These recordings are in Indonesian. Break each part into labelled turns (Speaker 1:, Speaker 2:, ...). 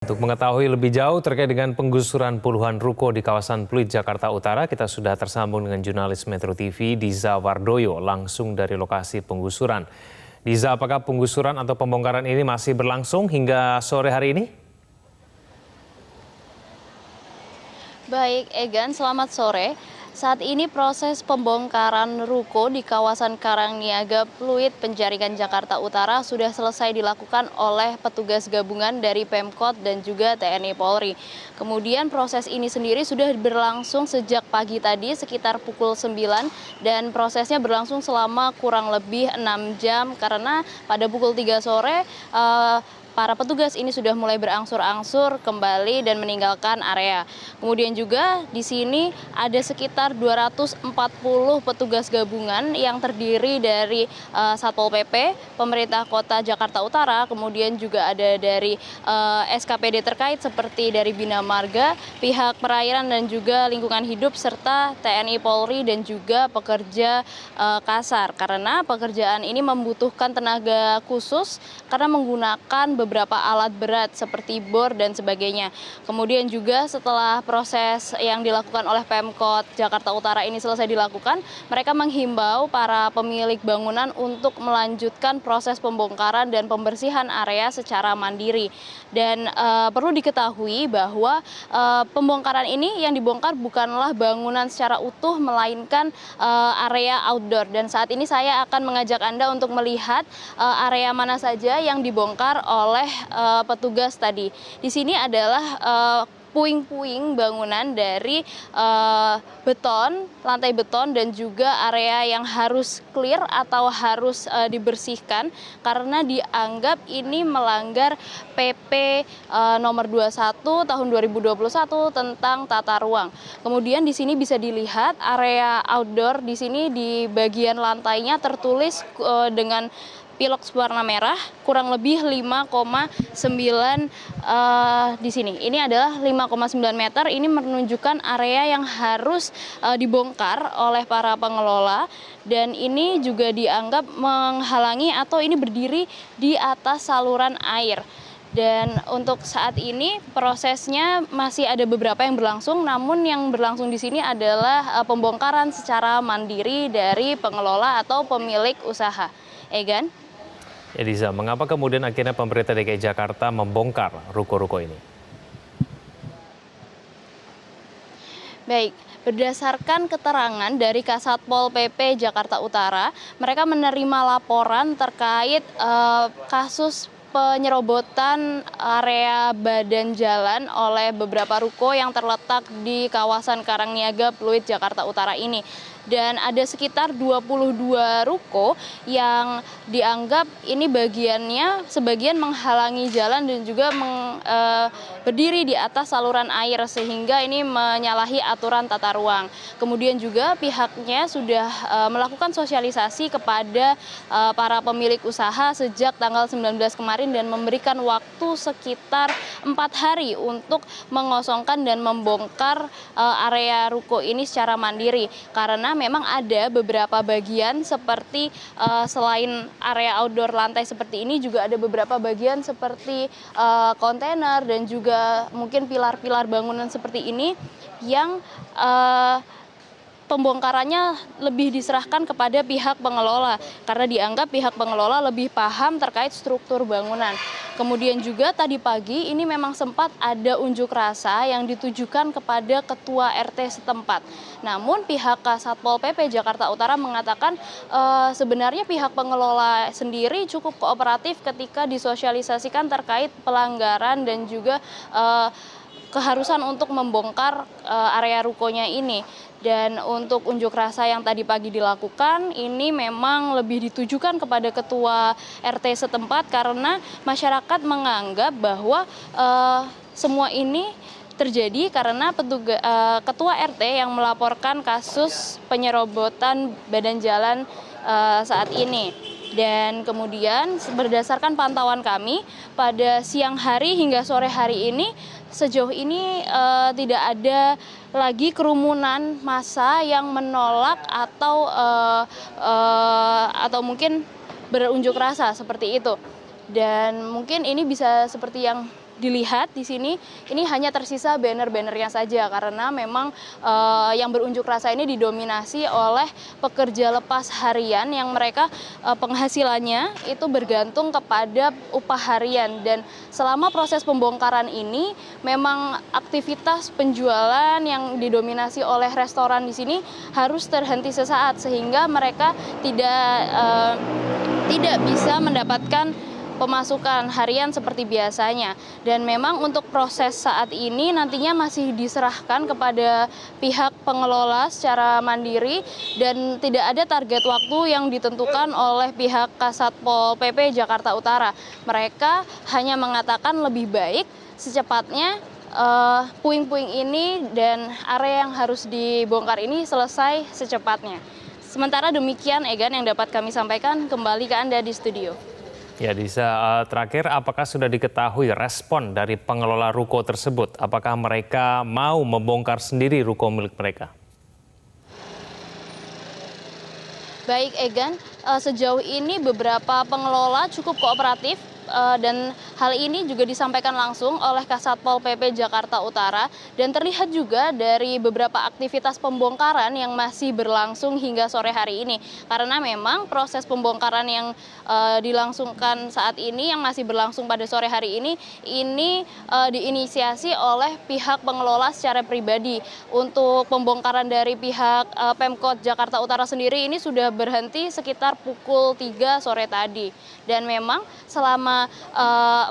Speaker 1: Untuk mengetahui lebih jauh terkait dengan penggusuran puluhan ruko di kawasan Pluit, Jakarta Utara, kita sudah tersambung dengan jurnalis Metro TV Diza Wardoyo langsung dari lokasi penggusuran. Diza, apakah penggusuran atau pembongkaran ini masih berlangsung hingga sore hari ini?
Speaker 2: Baik, Egan, selamat sore. Saat ini proses pembongkaran ruko di kawasan Karangniaga, Pluit, Penjaringan, Jakarta Utara sudah selesai dilakukan oleh petugas gabungan dari Pemkot dan juga TNI Polri. Kemudian proses ini sendiri sudah berlangsung sejak pagi tadi sekitar pukul 9 dan prosesnya berlangsung selama kurang lebih 6 jam karena pada pukul 3 sore para petugas ini sudah mulai berangsur-angsur kembali dan meninggalkan area. Kemudian juga di sini ada sekitar 240 petugas gabungan yang terdiri dari Satpol PP, pemerintah kota Jakarta Utara, kemudian juga ada dari SKPD terkait seperti dari Bina Marga, pihak perairan dan juga lingkungan hidup, serta TNI Polri dan juga pekerja kasar. Karena pekerjaan ini membutuhkan tenaga khusus karena menggunakan beberapa alat berat seperti bor dan sebagainya. Kemudian juga setelah proses yang dilakukan oleh Pemkot Jakarta Utara ini selesai dilakukan, mereka menghimbau para pemilik bangunan untuk melanjutkan proses pembongkaran dan pembersihan area secara mandiri. Dan perlu diketahui bahwa pembongkaran ini yang dibongkar bukanlah bangunan secara utuh, melainkan area outdoor. Dan saat ini saya akan mengajak Anda untuk melihat area mana saja yang dibongkar oleh petugas tadi. Di sini adalah puing-puing bangunan dari beton, lantai beton, dan juga area yang harus clear atau harus dibersihkan karena dianggap ini melanggar PP nomor 21 tahun 2021 tentang tata ruang. Kemudian di sini bisa dilihat area outdoor, di sini di bagian lantainya tertulis dengan piloks warna merah kurang lebih 5,9 di sini. Ini adalah 5,9 meter. Ini menunjukkan area yang harus dibongkar oleh para pengelola dan ini juga dianggap menghalangi atau ini berdiri di atas saluran air. Dan untuk saat ini prosesnya masih ada beberapa yang berlangsung, namun yang berlangsung di sini adalah pembongkaran secara mandiri dari pengelola atau pemilik usaha. Egan?
Speaker 1: Ya Diza, mengapa kemudian akhirnya pemerintah DKI Jakarta membongkar ruko-ruko ini?
Speaker 2: Baik, berdasarkan keterangan dari Kasatpol PP Jakarta Utara, mereka menerima laporan terkait kasus penyerobotan area badan jalan oleh beberapa ruko yang terletak di kawasan Karangniaga, Pluit, Jakarta Utara ini. Dan ada sekitar 22 ruko yang dianggap ini bagiannya sebagian menghalangi jalan dan juga berdiri di atas saluran air sehingga ini menyalahi aturan tata ruang. Kemudian juga pihaknya sudah melakukan sosialisasi kepada para pemilik usaha sejak tanggal 19 kemarin dan memberikan waktu sekitar 4 hari untuk mengosongkan dan membongkar area ruko ini secara mandiri. Karena memang ada beberapa bagian seperti selain area outdoor lantai seperti ini juga ada beberapa bagian seperti kontainer dan juga mungkin pilar-pilar bangunan seperti ini yang pembongkarannya lebih diserahkan kepada pihak pengelola karena dianggap pihak pengelola lebih paham terkait struktur bangunan. Kemudian juga tadi pagi ini memang sempat ada unjuk rasa yang ditujukan kepada ketua RT setempat. Namun pihak Satpol PP Jakarta Utara mengatakan sebenarnya pihak pengelola sendiri cukup kooperatif ketika disosialisasikan terkait pelanggaran dan juga keharusan untuk membongkar area rukonya ini. Dan untuk unjuk rasa yang tadi pagi dilakukan ini memang lebih ditujukan kepada ketua RT setempat karena masyarakat menganggap bahwa semua ini terjadi karena ketua RT yang melaporkan kasus penyerobotan badan jalan saat ini. Dan kemudian berdasarkan pantauan kami pada siang hari hingga sore hari ini sejauh ini tidak ada lagi kerumunan massa yang menolak atau mungkin berunjuk rasa seperti itu. Dan mungkin ini bisa seperti yang dilihat di sini, ini hanya tersisa banner-bannernya saja karena memang yang berunjuk rasa ini didominasi oleh pekerja lepas harian yang mereka penghasilannya itu bergantung kepada upah harian, dan selama proses pembongkaran ini memang aktivitas penjualan yang didominasi oleh restoran di sini harus terhenti sesaat sehingga mereka tidak bisa mendapatkan pemasukan harian seperti biasanya. Dan memang untuk proses saat ini nantinya masih diserahkan kepada pihak pengelola secara mandiri dan tidak ada target waktu yang ditentukan oleh pihak Kasatpol PP Jakarta Utara. Mereka hanya mengatakan lebih baik secepatnya puing-puing ini dan area yang harus dibongkar ini selesai secepatnya. Sementara demikian, Egan, yang dapat kami sampaikan. Kembali ke Anda di studio.
Speaker 1: Ya, Disa, terakhir apakah sudah diketahui respon dari pengelola ruko tersebut? Apakah mereka mau membongkar sendiri ruko milik mereka?
Speaker 2: Baik, Egan, sejauh ini beberapa pengelola cukup kooperatif dan hal ini juga disampaikan langsung oleh Kasatpol PP Jakarta Utara, dan terlihat juga dari beberapa aktivitas pembongkaran yang masih berlangsung hingga sore hari ini. Karena memang proses pembongkaran yang dilangsungkan saat ini, yang masih berlangsung pada sore hari ini diinisiasi oleh pihak pengelola secara pribadi. Untuk pembongkaran dari pihak Pemkot Jakarta Utara sendiri ini sudah berhenti sekitar pukul 3 sore tadi. Dan memang selama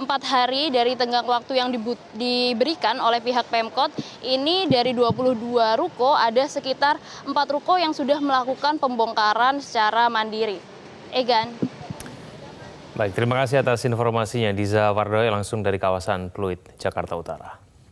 Speaker 2: 4 hari dari tenggang waktu yang diberikan oleh pihak Pemkot, ini dari 22 ruko ada sekitar 4 ruko yang sudah melakukan pembongkaran secara mandiri. Egan.
Speaker 1: Baik, terima kasih atas informasinya. Diza Wardoyo langsung dari kawasan Pluit, Jakarta Utara.